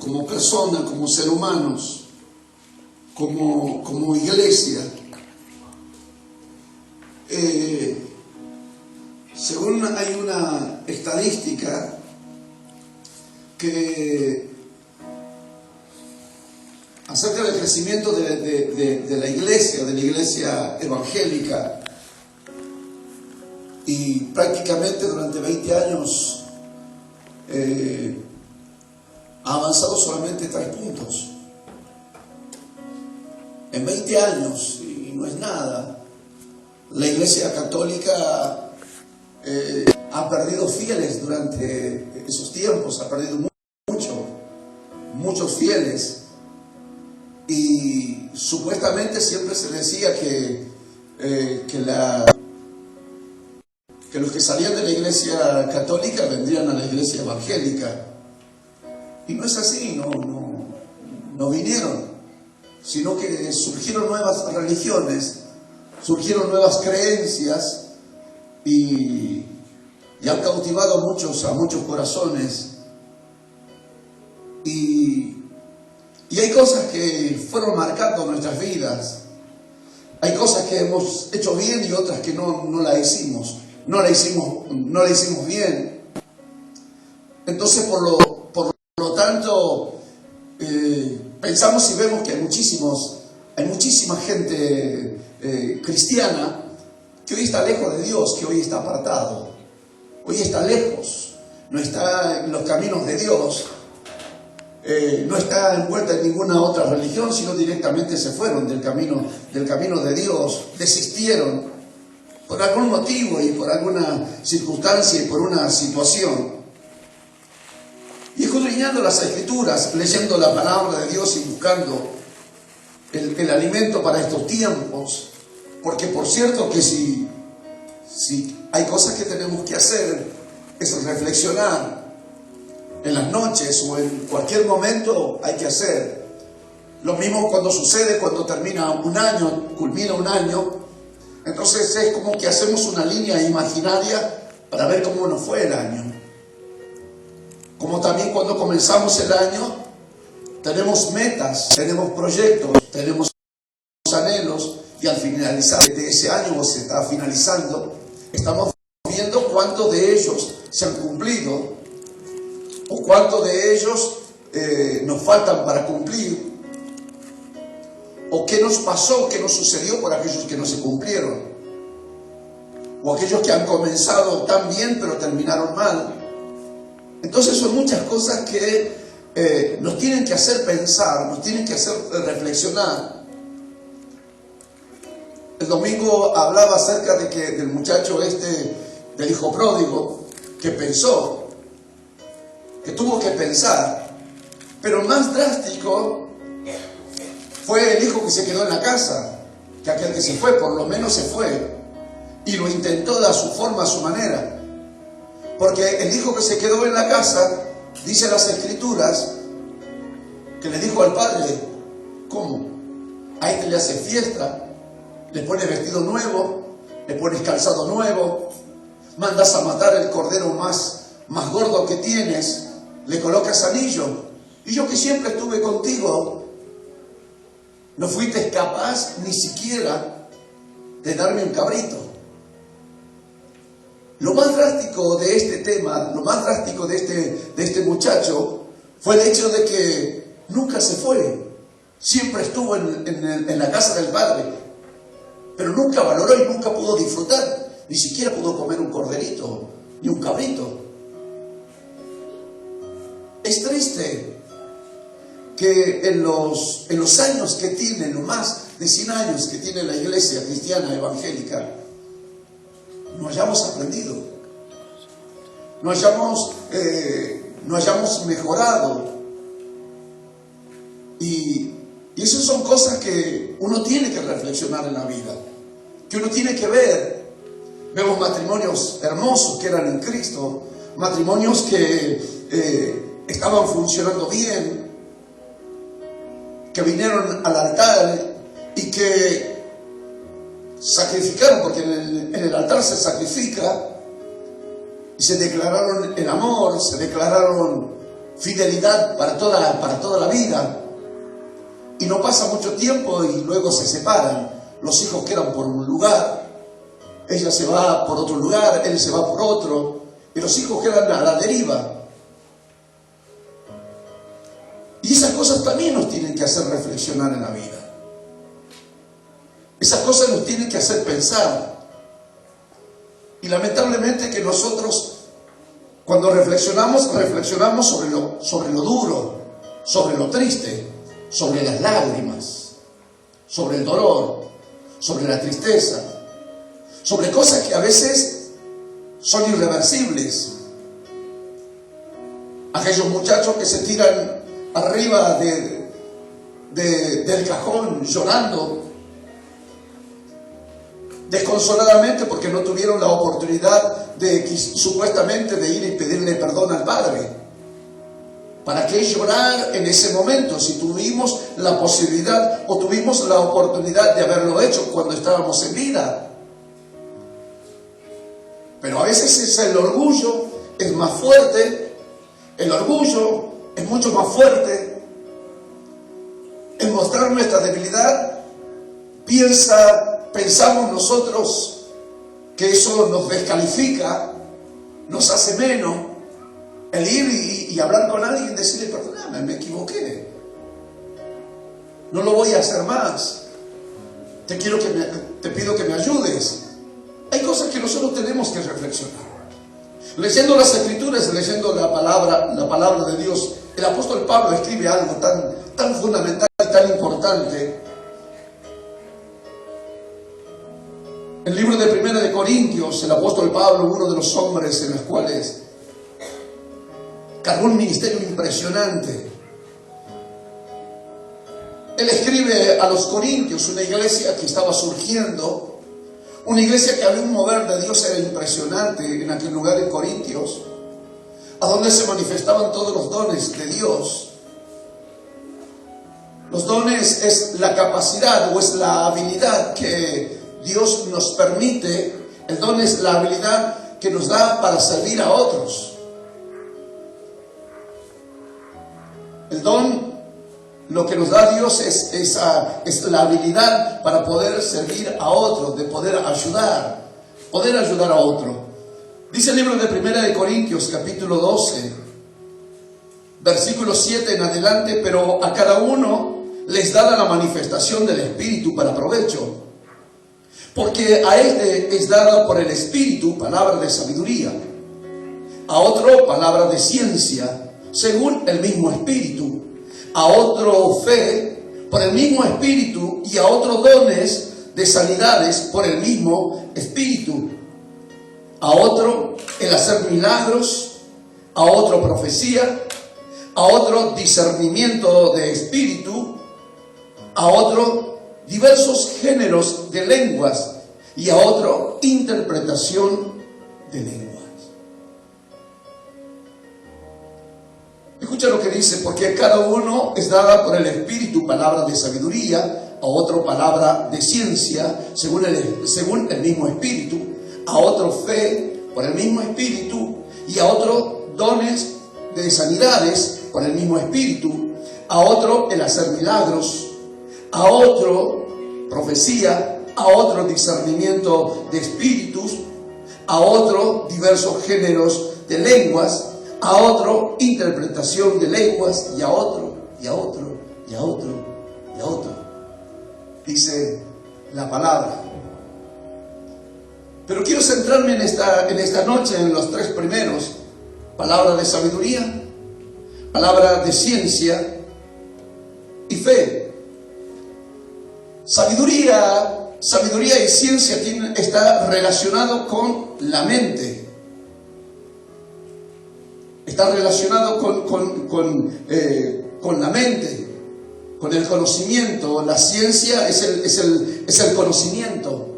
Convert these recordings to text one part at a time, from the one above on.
como persona, como ser humanos, como iglesia. Según hay una estadística que acerca del crecimiento de la iglesia evangélica, y prácticamente durante 20 años ha avanzado solamente 3 puntos. En 20 años, y no es nada, la Iglesia Católica ha perdido fieles durante esos tiempos, ha perdido muchos fieles, y supuestamente siempre se decía que los que salían de la Iglesia Católica vendrían a la Iglesia Evangélica, y no es así, no vinieron, sino que surgieron nuevas religiones, surgieron nuevas creencias y han cautivado a muchos corazones. Y hay cosas que fueron marcando nuestras vidas. Hay cosas que hemos hecho bien y otras que no la hicimos. No la hicimos bien. Entonces, por lo tanto, pensamos y vemos que hay muchísima gente cristiana que hoy está lejos de Dios, que hoy está apartado, hoy está lejos, no está en los caminos de Dios, no está envuelta en ninguna otra religión, sino directamente se fueron del camino de Dios, desistieron por algún motivo y por alguna circunstancia y por una situación. Y escudriñando las Escrituras, leyendo la palabra de Dios y buscando el alimento para estos tiempos, porque por cierto que si hay cosas que tenemos que hacer, es reflexionar en las noches o en cualquier momento hay que hacer. Lo mismo cuando sucede, cuando termina un año, culmina un año, entonces es como que hacemos una línea imaginaria para ver cómo nos fue el año. Como también cuando comenzamos el año, tenemos metas, tenemos proyectos, tenemos anhelos, y al finalizar de ese año, o se está finalizando, estamos viendo cuántos de ellos se han cumplido o cuántos de ellos nos faltan para cumplir, o qué nos pasó, qué nos sucedió por aquellos que no se cumplieron, o aquellos que han comenzado tan bien pero terminaron mal. Entonces son muchas cosas que nos tienen que hacer pensar, nos tienen que hacer reflexionar. El domingo hablaba acerca del muchacho del hijo pródigo, que pensó, que tuvo que pensar, pero más drástico fue el hijo que se quedó en la casa, que aquel que se fue, por lo menos se fue, y lo intentó de su forma, a su manera. Porque el hijo que se quedó en la casa, dice las Escrituras, que le dijo al padre: ¿cómo? A este le hace fiesta, le pones vestido nuevo, le pones calzado nuevo, mandas a matar el cordero más gordo que tienes, le colocas anillo, y yo que siempre estuve contigo, no fuiste capaz ni siquiera de darme un cabrito. Lo más drástico de este tema, lo más drástico de este muchacho, fue el hecho de que nunca se fue. Siempre estuvo en la casa del padre, pero nunca valoró y nunca pudo disfrutar. Ni siquiera pudo comer un corderito, ni un cabrito. Es triste que en los años que tiene, no más de 100 años que tiene la iglesia cristiana evangélica, no hayamos aprendido, no hayamos mejorado. Y esas son cosas que uno tiene que reflexionar en la vida, que uno tiene que ver. Vemos matrimonios hermosos que eran en Cristo, matrimonios que estaban funcionando bien, que vinieron al altar y que sacrificaron, porque en el altar se sacrifica, y se declararon el amor, se declararon fidelidad para toda la vida. Y no pasa mucho tiempo y luego se separan. Los hijos quedan por un lugar, ella se va por otro lugar, él se va por otro, y los hijos quedan a la deriva. Y esas cosas también nos tienen que hacer reflexionar en la vida. Esas cosas nos tienen que hacer pensar. Y lamentablemente que nosotros, cuando reflexionamos sobre lo duro, sobre lo triste, sobre las lágrimas, sobre el dolor, sobre la tristeza, sobre cosas que a veces son irreversibles. Aquellos muchachos que se tiran arriba del cajón llorando desconsoladamente porque no tuvieron la oportunidad supuestamente de ir y pedirle perdón al Padre. ¿Para qué llorar en ese momento si tuvimos la posibilidad o tuvimos la oportunidad de haberlo hecho cuando estábamos en vida? Pero a veces el orgullo es más fuerte, el orgullo es mucho más fuerte en mostrar nuestra debilidad. Pensamos nosotros que eso nos descalifica, nos hace menos. El ir y hablar con alguien y decirle, perdóname, me equivoqué, no lo voy a hacer más, te pido que me ayudes. Hay cosas que nosotros tenemos que reflexionar. Leyendo las Escrituras, leyendo la palabra de Dios, el apóstol Pablo escribe algo tan fundamental y tan importante. En el libro de 1 de Corintios, el apóstol Pablo, uno de los hombres en los cuales cargó un ministerio impresionante, él escribe a los corintios, una iglesia que estaba surgiendo, una iglesia que había un mover de Dios, era impresionante en aquel lugar en Corintios, a donde se manifestaban todos los dones de Dios. Los dones es la capacidad o es la habilidad que Dios nos permite. El don es la habilidad que nos da para servir a otros. El don, lo que nos da Dios es la habilidad para poder servir a otros, de poder ayudar a otro. Dice el libro de 1 de Corintios, capítulo 12, versículo 7 en adelante: pero a cada uno les da la manifestación del Espíritu para provecho. Porque a este es dada por el Espíritu palabra de sabiduría, a otro palabra de ciencia, según el mismo Espíritu, a otro fe por el mismo Espíritu, y a otro dones de sanidades por el mismo Espíritu, a otro el hacer milagros, a otro profecía, a otro discernimiento de espíritu, a otro diversos géneros de lenguas, y a otro interpretación de lenguas. Escucha lo que dice: porque a cada uno es dada por el Espíritu palabra de sabiduría, a otro palabra de ciencia, según el mismo Espíritu, a otro fe por el mismo Espíritu, y a otro dones de sanidades por el mismo Espíritu, a otro el hacer milagros, a otro profecía, a otro discernimiento de espíritus, a otro diversos géneros de lenguas, a otro interpretación de lenguas, y a otro, y a otro, y a otro, y a otro. Dice la palabra. Pero quiero centrarme en esta noche en los tres primeros: palabra de sabiduría, palabra de ciencia y fe. Sabiduría y ciencia está relacionado con la mente. Está relacionado con la mente, con el conocimiento. La ciencia es el conocimiento.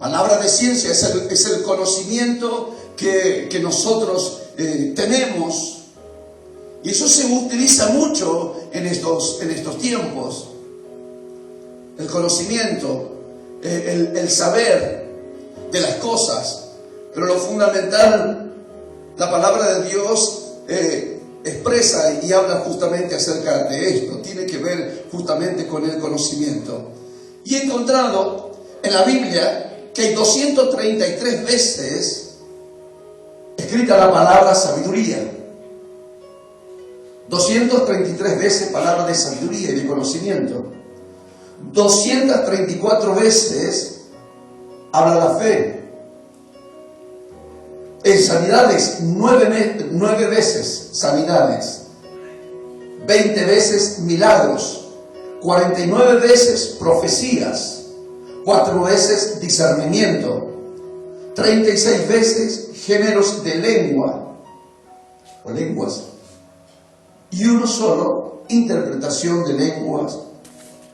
Palabra de ciencia es el conocimiento que nosotros tenemos. Y eso se utiliza mucho en estos tiempos. El conocimiento, el saber de las cosas. Pero lo fundamental, la palabra de Dios expresa y habla justamente acerca de esto. Tiene que ver justamente con el conocimiento. Y he encontrado en la Biblia que hay 233 veces escrita la palabra sabiduría. 233 veces palabra de sabiduría y de conocimiento. 234 veces habla la fe. En sanidades, 9 veces sanidades. 20 veces milagros. 49 veces profecías. 4 veces discernimiento. 36 veces géneros de lengua o lenguas. Y uno solo, interpretación de lenguas,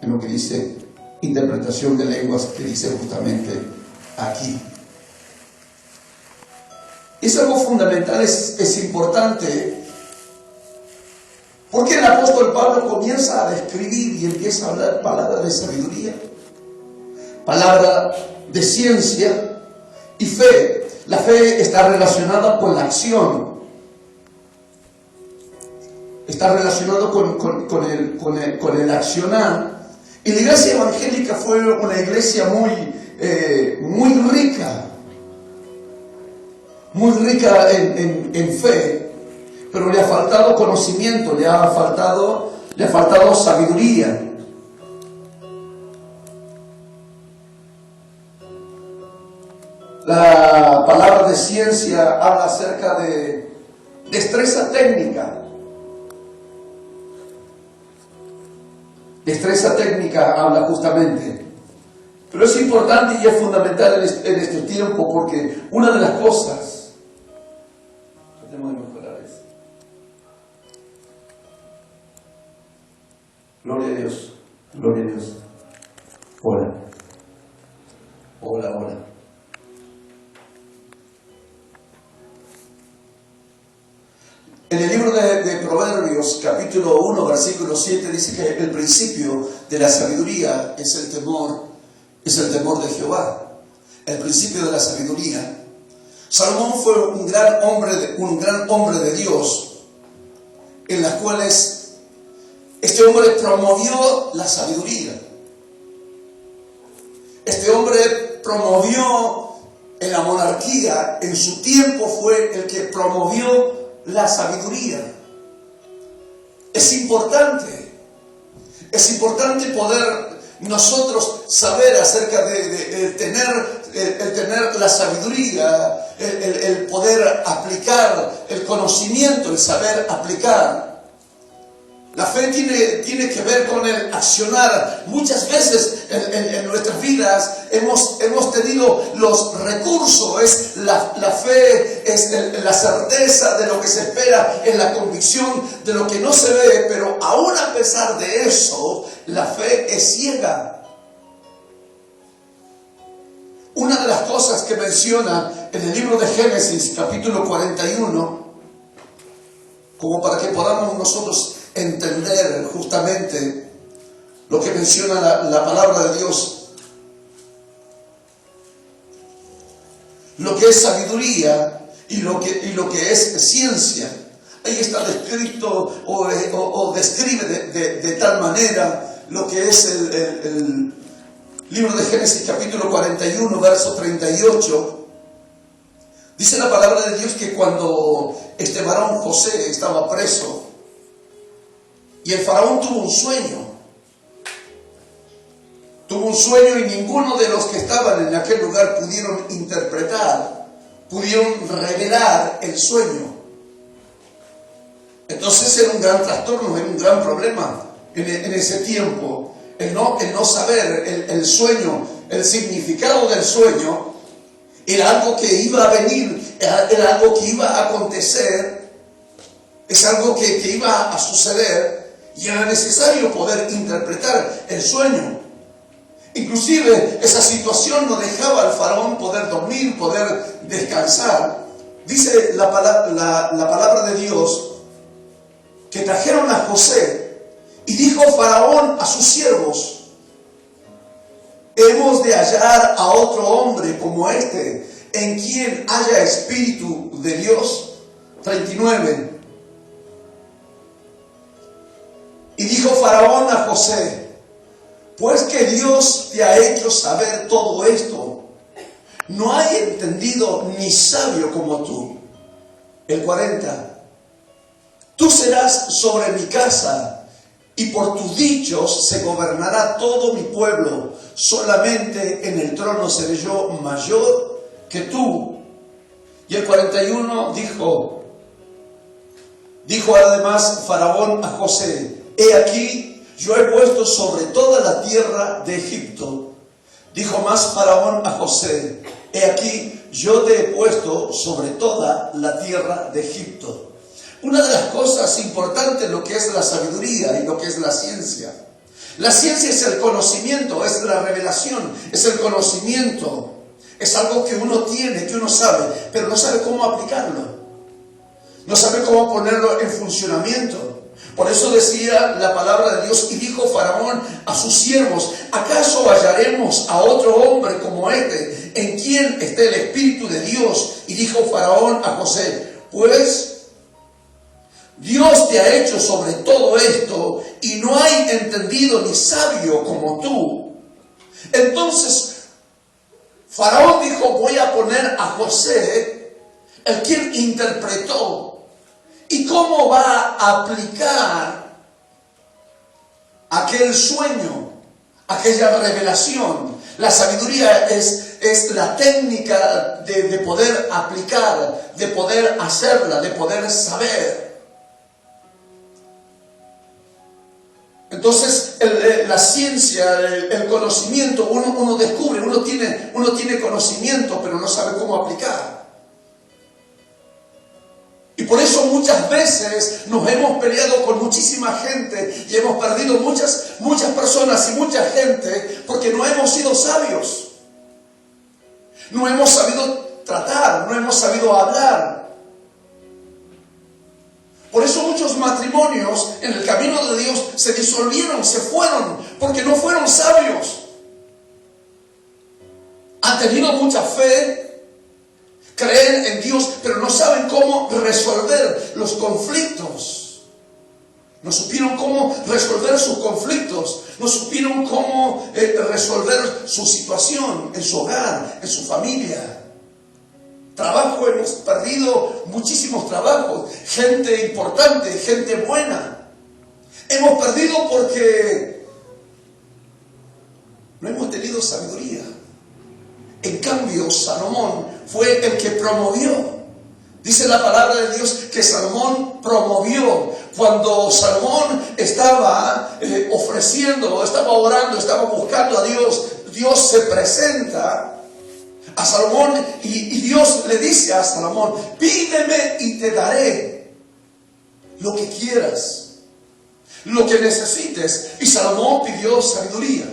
en lo que dice interpretación de lenguas, que dice justamente aquí. Es algo fundamental, es importante, porque el apóstol Pablo comienza a describir y empieza a hablar palabras de sabiduría, palabra de ciencia y fe. La fe está relacionada con la acción. Está relacionado con el accionar. Y la iglesia evangélica fue una iglesia muy rica en fe, pero le ha faltado conocimiento, le ha faltado sabiduría. La palabra de ciencia habla acerca de destreza técnica. Destreza técnica habla justamente. Pero es importante y es fundamental en este tiempo, porque una de las cosas, tenemos que mejorar eso. Gloria a Dios, gloria a Dios. Hola. En el libro de Proverbios, capítulo 1, versículo 7, dice que el principio de la sabiduría es el temor de Jehová. El principio de la sabiduría. Salomón fue un gran hombre de Dios, en las cuales este hombre promovió la sabiduría. Este hombre promovió en la monarquía, en su tiempo fue el que promovió la sabiduría. Es importante poder nosotros saber acerca de tener la sabiduría, el poder aplicar el conocimiento, el saber aplicar. La fe tiene que ver con el accionar. Muchas veces en nuestras vidas hemos tenido los recursos. La fe es la certeza de lo que se espera, es la convicción de lo que no se ve, pero aún a pesar de eso, la fe es ciega. Una de las cosas que menciona en el libro de Génesis, capítulo 41, como para que podamos nosotros entender justamente lo que menciona la palabra de Dios, lo que es sabiduría y lo que es ciencia. Ahí está descrito o describe de tal manera lo que es el libro de Génesis capítulo 41, verso 38. Dice la palabra de Dios que cuando este varón José estaba preso, y el faraón tuvo un sueño y ninguno de los que estaban en aquel lugar pudieron revelar el sueño. Entonces era un gran trastorno, era un gran problema en ese tiempo, el no saber el sueño, el significado del sueño. Era algo que iba a venir, era algo que iba a acontecer, es algo que iba a suceder. Y era necesario poder interpretar el sueño. Inclusive esa situación no dejaba al faraón poder dormir, poder descansar. Dice la palabra de Dios que trajeron a José y dijo Faraón a sus siervos: hemos de hallar a otro hombre como este, en quien haya espíritu de Dios. 39. José: pues que Dios te ha hecho saber todo esto, no hay entendido ni sabio como tú. El 40. Tú serás sobre mi casa, y por tus dichos se gobernará todo mi pueblo. Solamente en el trono seré yo mayor que tú. Y el 41 dijo además Faraón a José: he aquí, yo he puesto sobre toda la tierra de Egipto. Dijo más Faraón a José: he aquí, yo te he puesto sobre toda la tierra de Egipto. Una de las cosas importantes en lo que es la sabiduría y lo que es la ciencia. La ciencia es el conocimiento, es la revelación, es el conocimiento. Es algo que uno tiene, que uno sabe, pero no sabe cómo aplicarlo. No sabe cómo ponerlo en funcionamiento. Por eso decía la palabra de Dios: y dijo Faraón a sus siervos: ¿acaso hallaremos a otro hombre como este, en quien esté el Espíritu de Dios? Y dijo Faraón a José: pues Dios te ha hecho sobre todo esto, y no hay entendido ni sabio como tú. Entonces Faraón dijo: voy a poner a José, el quien interpretó. ¿Y cómo va a aplicar aquel sueño, aquella revelación? La sabiduría es la técnica de poder aplicar, de poder hacerla, de poder saber. Entonces la ciencia, el conocimiento, uno descubre, uno tiene conocimiento, pero no sabe cómo aplicar. Y por eso muchas veces nos hemos peleado con muchísima gente y hemos perdido muchas personas y mucha gente porque no hemos sido sabios. No hemos sabido tratar, no hemos sabido hablar. Por eso muchos matrimonios en el camino de Dios se disolvieron, se fueron, porque no fueron sabios. Han tenido mucha fe, creen en Dios, pero no saben cómo resolver los conflictos. No supieron cómo resolver sus conflictos. No supieron cómo resolver su situación en su hogar, en su familia. Trabajo, hemos perdido muchísimos trabajos. Gente importante, gente buena. Hemos perdido porque no hemos tenido sabiduría. En cambio, Salomón fue el que promovió. Dice la palabra de Dios que Salomón promovió. Cuando Salomón estaba ofreciendo, estaba orando, estaba buscando a Dios, Dios se presenta a Salomón y Dios le dice a Salomón: pídeme y te daré lo que quieras, lo que necesites. Y Salomón pidió sabiduría.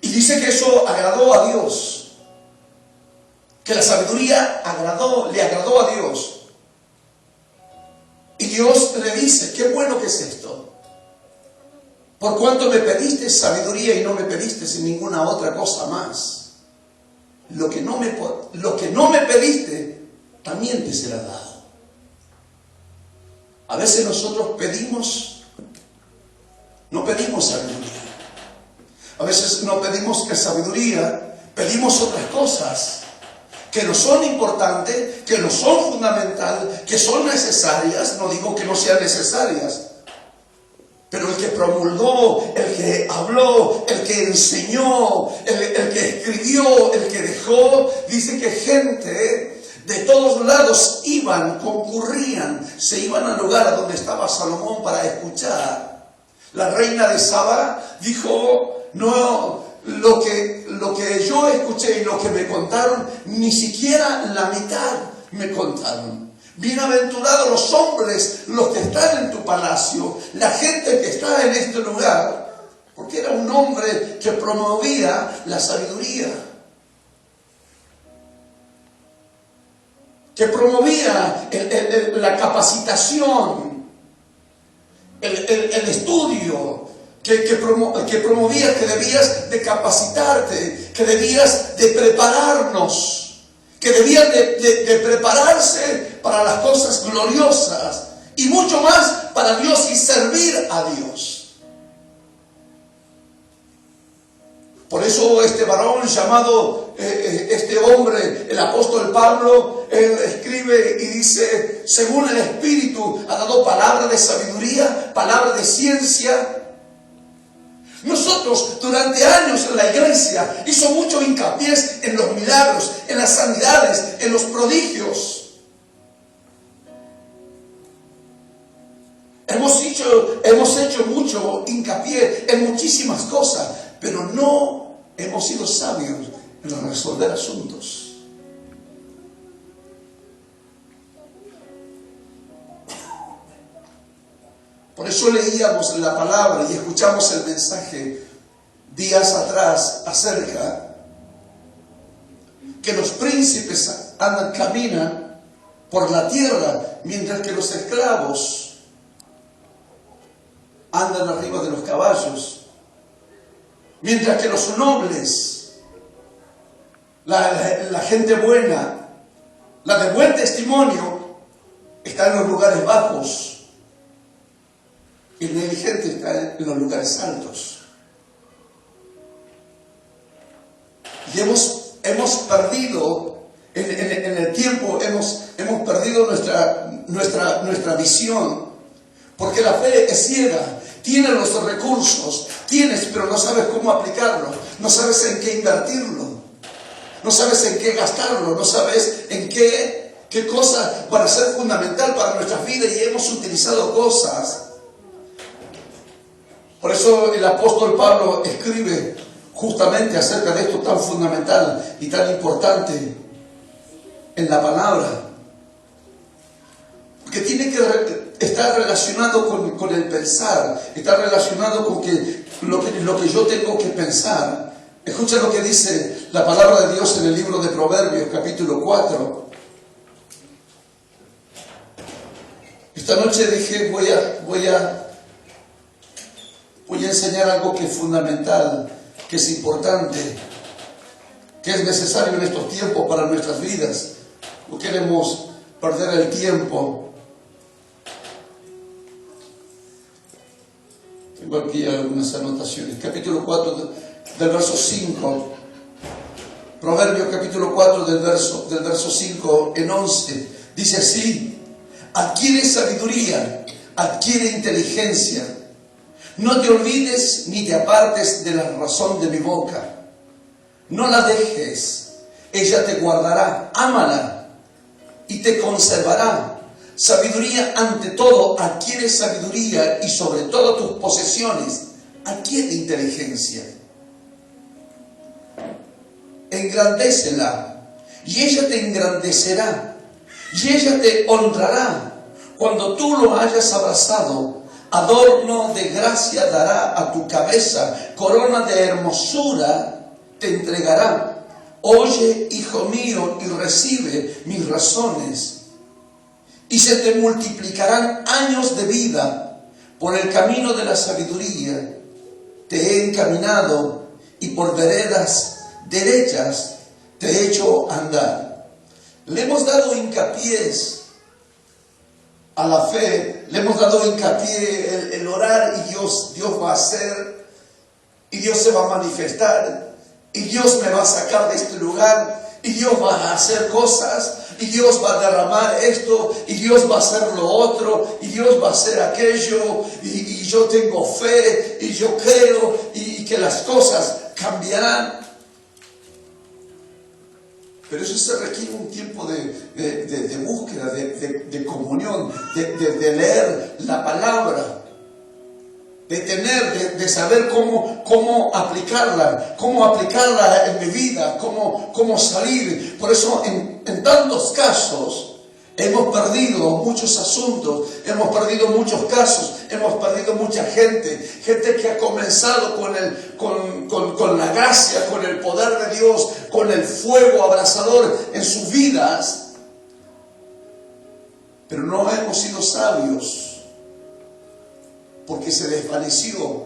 Y dice que eso agradó a Dios, que la sabiduría le agradó a Dios. Y Dios le dice: qué bueno que es esto. Por cuanto me pediste sabiduría y no me pediste sin ninguna otra cosa más, lo que no me pediste también te será dado. A veces nosotros no pedimos sabiduría. A veces no pedimos sabiduría, pedimos otras cosas que no son importantes, que no son fundamentales, que son necesarias. No digo que no sean necesarias, pero el que promulgó, el que habló, el que enseñó, el que escribió, el que dejó, dice que gente de todos lados concurrían, se iban al lugar a donde estaba Salomón para escuchar. La reina de Saba dijo: no, lo que yo escuché y lo que me contaron, ni siquiera la mitad me contaron. Bienaventurados los hombres, los que están en tu palacio, la gente que está en este lugar, porque era un hombre que promovía la sabiduría, que promovía la capacitación, el estudio, que promovía que debías de capacitarte, que debías de prepararnos, que debían de prepararse para las cosas gloriosas y mucho más para Dios y servir a Dios. Por eso este varón llamado, este hombre, el apóstol Pablo, él escribe y dice, según el Espíritu ha dado palabra de sabiduría, palabra de ciencia. Nosotros durante años en la iglesia hizo mucho hincapié en los milagros, en las sanidades, en los prodigios. Hemos hecho mucho hincapié en muchísimas cosas, pero no hemos sido sabios en resolver asuntos. Por eso leíamos la palabra y escuchamos el mensaje días atrás acerca que los príncipes caminan por la tierra, mientras que los esclavos andan arriba de los caballos, mientras que los nobles, la gente buena, la de buen testimonio, está en los lugares bajos. Y el negligente está en los lugares altos. Y hemos perdido, en el tiempo, hemos perdido nuestra visión. Porque la fe es ciega. Tienes los recursos, pero no sabes cómo aplicarlo. No sabes en qué invertirlo. No sabes en qué gastarlo. No sabes en qué cosa van a ser fundamental para nuestras vidas. Y hemos utilizado cosas. Por eso el apóstol Pablo escribe justamente acerca de esto tan fundamental y tan importante en la palabra. Porque tiene que estar relacionado con el pensar, está relacionado con lo que yo tengo que pensar. Escucha lo que dice la palabra de Dios en el libro de Proverbios, capítulo 4. Esta noche dije, voy a enseñar algo que es fundamental, que es importante, que es necesario en estos tiempos para nuestras vidas. No queremos perder el tiempo. Tengo aquí algunas anotaciones. Capítulo 4 del verso 5. Proverbios capítulo 4 del verso 5 en 11. Dice así: adquiere sabiduría, adquiere inteligencia. No te olvides ni te apartes de la razón de mi boca. No la dejes, ella te guardará. Ámala y te conservará. Sabiduría ante todo, adquiere sabiduría, y sobre todo tus posesiones, adquiere inteligencia. Engrandécela, y ella te engrandecerá, y ella te honrará. Cuando tú lo hayas abrazado, adorno de gracia dará a tu cabeza, corona de hermosura te entregará. Oye, hijo mío, y recibe mis razones, y se te multiplicarán años de vida. Por el camino de la sabiduría te he encaminado, y por veredas derechas te he hecho andar. Le hemos dado hincapié a la fe, le hemos dado hincapié el orar, y Dios va a hacer, y Dios se va a manifestar, y Dios me va a sacar de este lugar, y Dios va a hacer cosas, y Dios va a derramar esto, y Dios va a hacer lo otro, y Dios va a hacer aquello, y yo tengo fe, y yo creo, y que las cosas cambiarán. Pero eso se requiere un tiempo de búsqueda, de comunión, de leer la palabra, de saber cómo aplicarla en mi vida, cómo salir. Por eso en tantos casos hemos perdido muchos asuntos, hemos perdido muchos casos, hemos perdido mucha gente que ha comenzado con la gracia, con el poder de Dios, con el fuego abrasador en sus vidas, pero no hemos sido sabios, porque se desvaneció,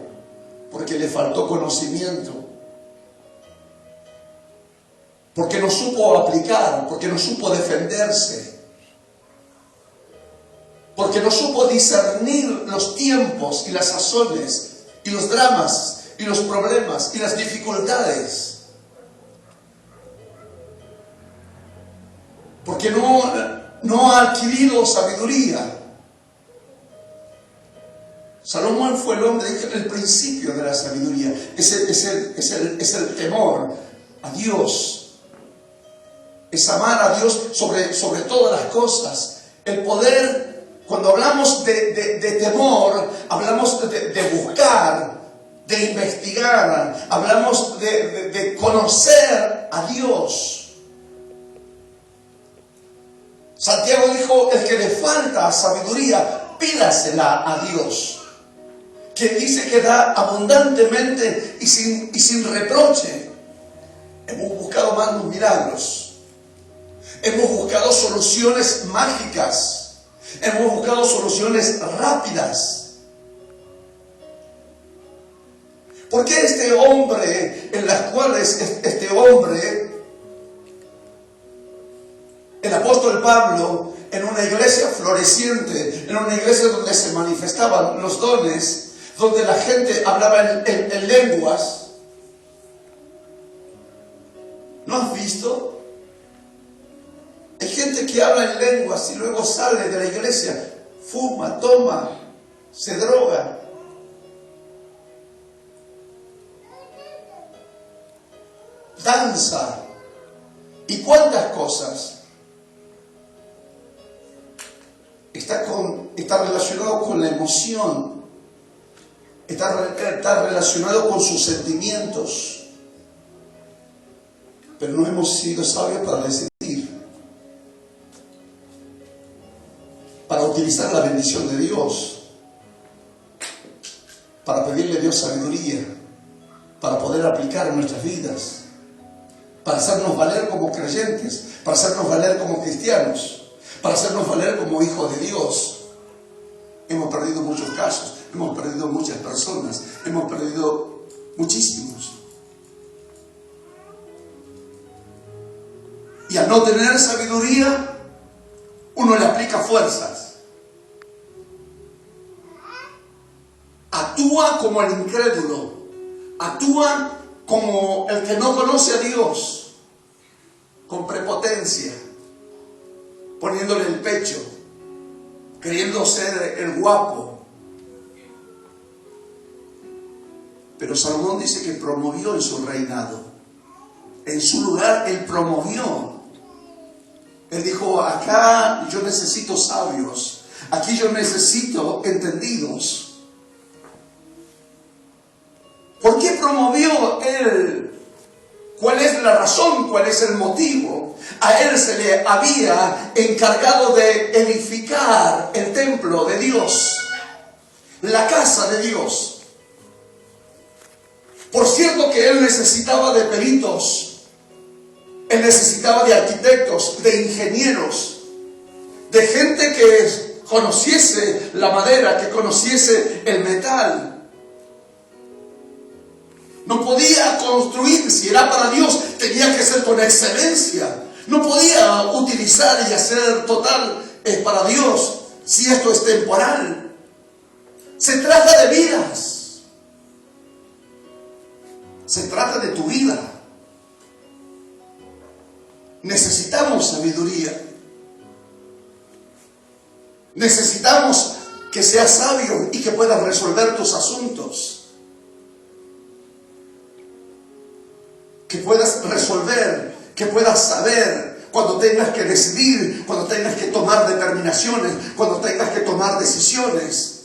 porque le faltó conocimiento, porque no supo aplicar, porque no supo defenderse, porque no supo discernir los tiempos y las sazones y los dramas y los problemas y las dificultades. Porque no ha adquirido sabiduría. Salomón fue el hombre, el principio de la sabiduría. Es el temor a Dios. Es amar a Dios sobre todas las cosas. El poder, cuando hablamos de temor, hablamos de buscar, de investigar, hablamos de conocer a Dios. Santiago dijo, el que le falta sabiduría, pídasela a Dios, que dice que da abundantemente y sin reproche. Hemos buscado más los milagros, hemos buscado soluciones mágicas, hemos buscado soluciones rápidas. ¿Por qué este hombre, en las cuales este hombre, el apóstol Pablo, en una iglesia floreciente, en una iglesia donde se manifestaban los dones, donde la gente hablaba en lenguas? ¿No has visto? Hay gente que habla en lenguas y luego sale de la iglesia, fuma, toma, se droga. Danza. ¿Y cuántas cosas? Está relacionado con la emoción, está relacionado con sus sentimientos, pero no hemos sido sabios para decidir, para utilizar la bendición de Dios, para pedirle a Dios sabiduría, para poder aplicar en nuestras vidas, para hacernos valer como creyentes, para hacernos valer como cristianos, para hacernos valer como hijos de Dios. Hemos perdido muchos casos, hemos perdido muchas personas, hemos perdido muchísimos. Y al no tener sabiduría, uno le aplica fuerzas. Actúa como el incrédulo, actúa como el que no conoce a Dios, con prepotencia, poniéndole el pecho, queriendo ser el guapo. Pero Salomón dice que promovió en su reinado. En su lugar, él promovió. Él dijo, acá yo necesito sabios, aquí yo necesito entendidos. ¿Por qué promovió él? ¿Cuál es la razón? ¿Cuál es el motivo? A él se le había encargado de edificar el templo de Dios, la casa de Dios. Por cierto que él necesitaba de peritos, él necesitaba de arquitectos, de ingenieros, de gente que conociese la madera, que conociese el metal. No podía construir, si era para Dios, tenía que ser con excelencia. No podía utilizar y hacer total para Dios si esto es temporal. Se trata de vidas. Se trata de tu vida. Necesitamos sabiduría. Necesitamos que seas sabio y que puedas resolver tus asuntos. Que puedas resolver, que puedas saber cuando tengas que decidir, cuando tengas que tomar determinaciones, cuando tengas que tomar decisiones.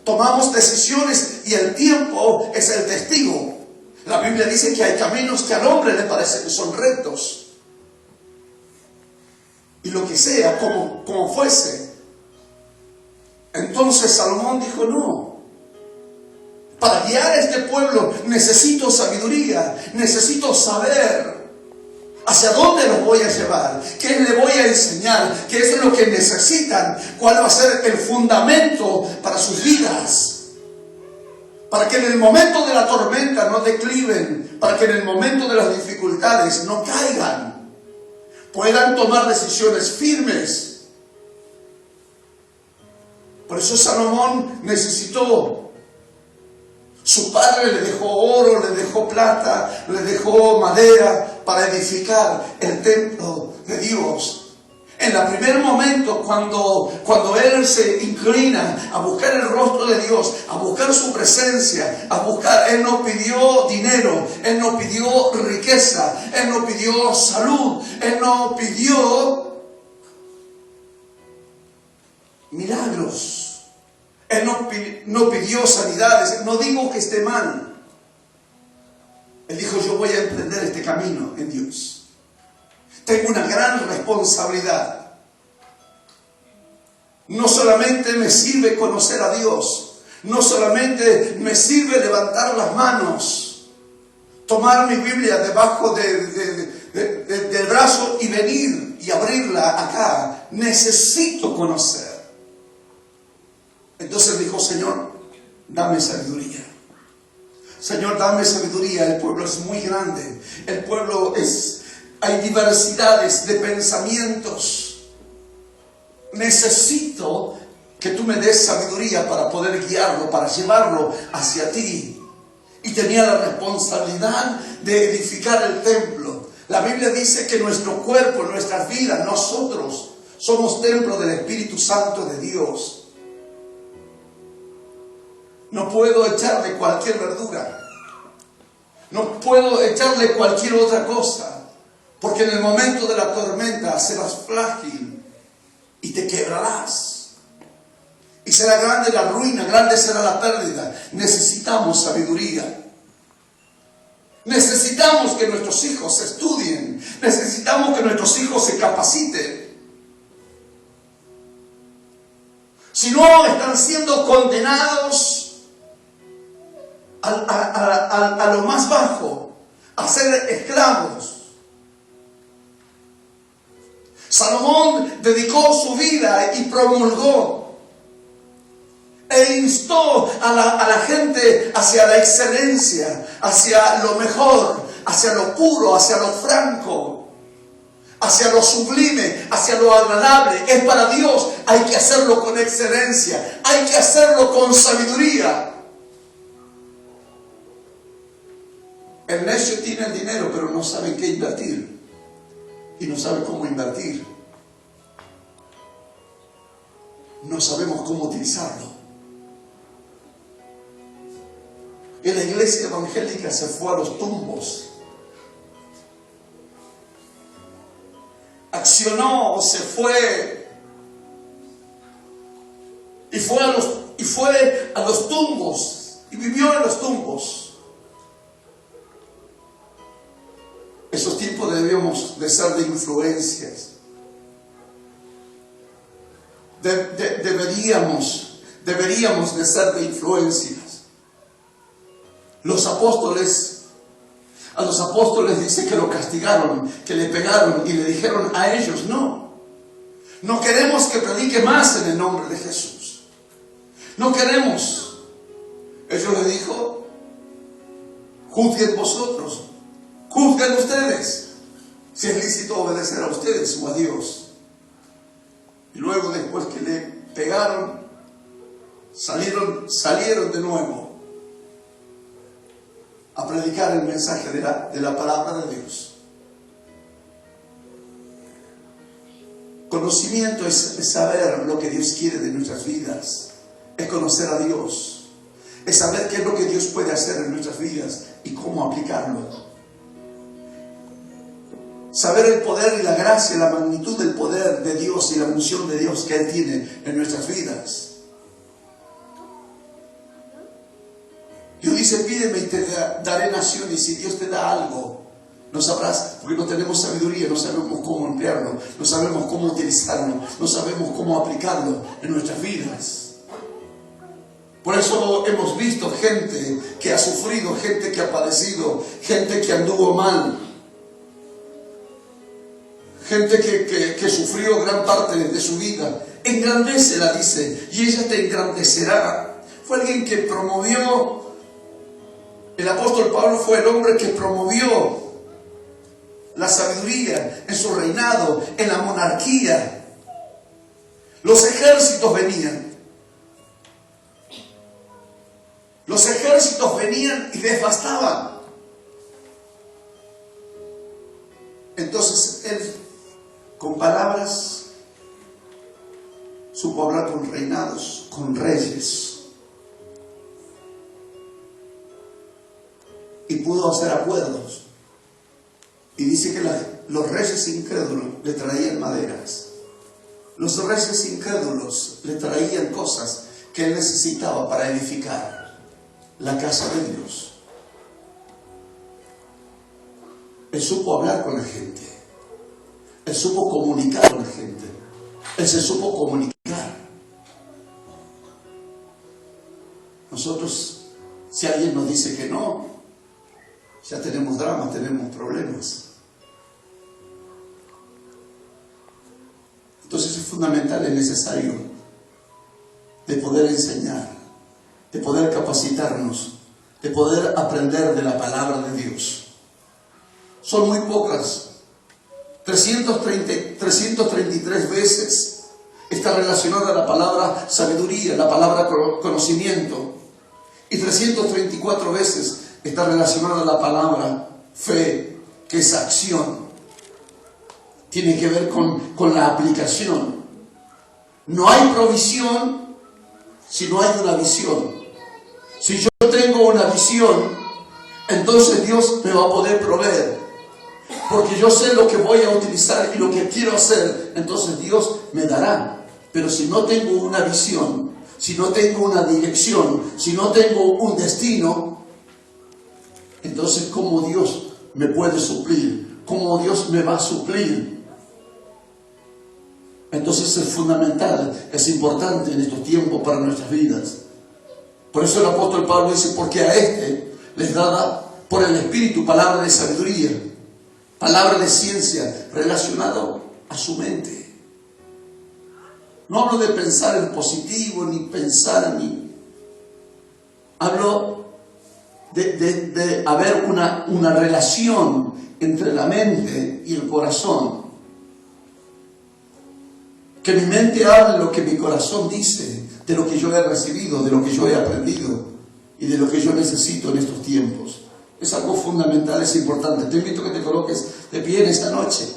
Tomamos decisiones y el tiempo es el testigo. La Biblia dice que hay caminos que al hombre le parece que son rectos. Y lo que sea, como fuese. Entonces Salomón dijo, no. Para guiar a este pueblo necesito sabiduría, necesito saber hacia dónde los voy a llevar, qué le voy a enseñar, qué es lo que necesitan, cuál va a ser el fundamento para sus vidas. Para que en el momento de la tormenta no decliven, para que en el momento de las dificultades no caigan, puedan tomar decisiones firmes Por eso Salomón necesitó. Su padre le dejó oro, le dejó plata, le dejó madera para edificar el templo de Dios. En el primer momento, cuando él se inclina a buscar el rostro de Dios, a buscar su presencia, él no pidió dinero, él no pidió riqueza, él no pidió salud, él no pidió milagros, él no pidió sanidades. No digo que esté mal. Él dijo: yo voy a emprender este camino en Dios. Tengo una gran responsabilidad. No solamente me sirve conocer a Dios, no solamente me sirve levantar las manos, tomar mi Biblia debajo del brazo y venir y abrirla acá. Necesito conocer. Entonces dijo: Señor, dame sabiduría. Señor, dame sabiduría. El pueblo es muy grande. El pueblo hay diversidades de pensamientos. Necesito que tú me des sabiduría para poder guiarlo, para llevarlo hacia ti. Y tenía la responsabilidad de edificar el templo. La Biblia dice que nuestro cuerpo, nuestras vidas, nosotros somos templo del Espíritu Santo de Dios. No puedo echarle cualquier verdura. No puedo echarle cualquier otra cosa. Porque en el momento de la tormenta serás frágil y te quebrarás. Y será grande la ruina, grande será la pérdida. Necesitamos sabiduría. Necesitamos que nuestros hijos estudien. Necesitamos que nuestros hijos se capaciten. Si no, están siendo condenados a lo más bajo, a ser esclavos. Salomón dedicó su vida y promulgó e instó a la gente hacia la excelencia, hacia lo mejor, hacia lo puro, hacia lo franco, hacia lo sublime, hacia lo agradable. Es para Dios, hay que hacerlo con excelencia, hay que hacerlo con sabiduría. El necio tiene el dinero, pero no sabe qué invertir. Y no sabe cómo invertir. No sabemos cómo utilizarlo. Y la iglesia evangélica se fue a los tumbos. Accionó, se fue. Y fue a los tumbos. Y vivió en los tumbos. Esos tiempos debemos de ser de influencias. Deberíamos de ser de influencias. A los apóstoles dice que lo castigaron, que le pegaron y le dijeron a ellos: no queremos que predique más en el nombre de Jesús. No queremos. Ellos le dijo: juzguen vosotros. Juzguen ustedes si es lícito obedecer a ustedes o a Dios. Y luego, después que le pegaron, salieron de nuevo a predicar el mensaje de la palabra de Dios. Conocimiento es saber lo que Dios quiere de nuestras vidas. Es conocer a Dios. Es saber qué es lo que Dios puede hacer en nuestras vidas y cómo aplicarlo. Saber el poder y la gracia, la magnitud del poder de Dios y la unción de Dios que Él tiene en nuestras vidas. Dios dice: pídeme y te daré naciones. Y si Dios te da algo, no sabrás, porque no tenemos sabiduría, no sabemos cómo emplearlo, no sabemos cómo utilizarlo, no sabemos cómo aplicarlo en nuestras vidas. Por eso hemos visto gente que ha sufrido, gente que ha padecido, gente que anduvo mal. Gente que sufrió gran parte de su vida. Engrandécela, dice, y ella te engrandecerá. Fue alguien que promovió. El apóstol Pablo fue el hombre que promovió la sabiduría en su reinado, en la monarquía. Los ejércitos venían. ejércitos venían y devastaban. Entonces él, con palabras, supo hablar con reinados, con reyes, y pudo hacer acuerdos. Y dice que los reyes incrédulos le traían maderas. Los reyes incrédulos le traían cosas que él necesitaba para edificar la casa de Dios. Él supo hablar con la gente. Él supo comunicar con la gente. Él se supo comunicar. Nosotros, si alguien nos dice que no, ya tenemos dramas, tenemos problemas. Entonces es fundamental, es necesario de poder enseñar, de poder capacitarnos, de poder aprender de la palabra de Dios. Son muy pocas. 333 veces está relacionada la palabra sabiduría, la palabra conocimiento. Y 334 veces está relacionada la palabra fe, que es acción. Tiene que ver con la aplicación. No hay provisión si no hay una visión. Si yo tengo una visión, entonces Dios me va a poder proveer. Porque yo sé lo que voy a utilizar y lo que quiero hacer, entonces Dios me dará. Pero si no tengo una visión, si no tengo una dirección, si no tengo un destino, entonces ¿cómo Dios me puede suplir? ¿Cómo Dios me va a suplir? Entonces es fundamental, es importante en estos tiempos para nuestras vidas. Por eso el apóstol Pablo dice, porque a les dada por el Espíritu palabra de sabiduría, palabra de ciencia, relacionado a su mente. No hablo de pensar en positivo, ni pensar ni... Hablo de haber una relación entre la mente y el corazón. Que mi mente hable lo que mi corazón dice, de lo que yo he recibido, de lo que yo he aprendido y de lo que yo necesito en estos tiempos. Es algo fundamental, es importante. Te invito a que te coloques de pie en esta noche.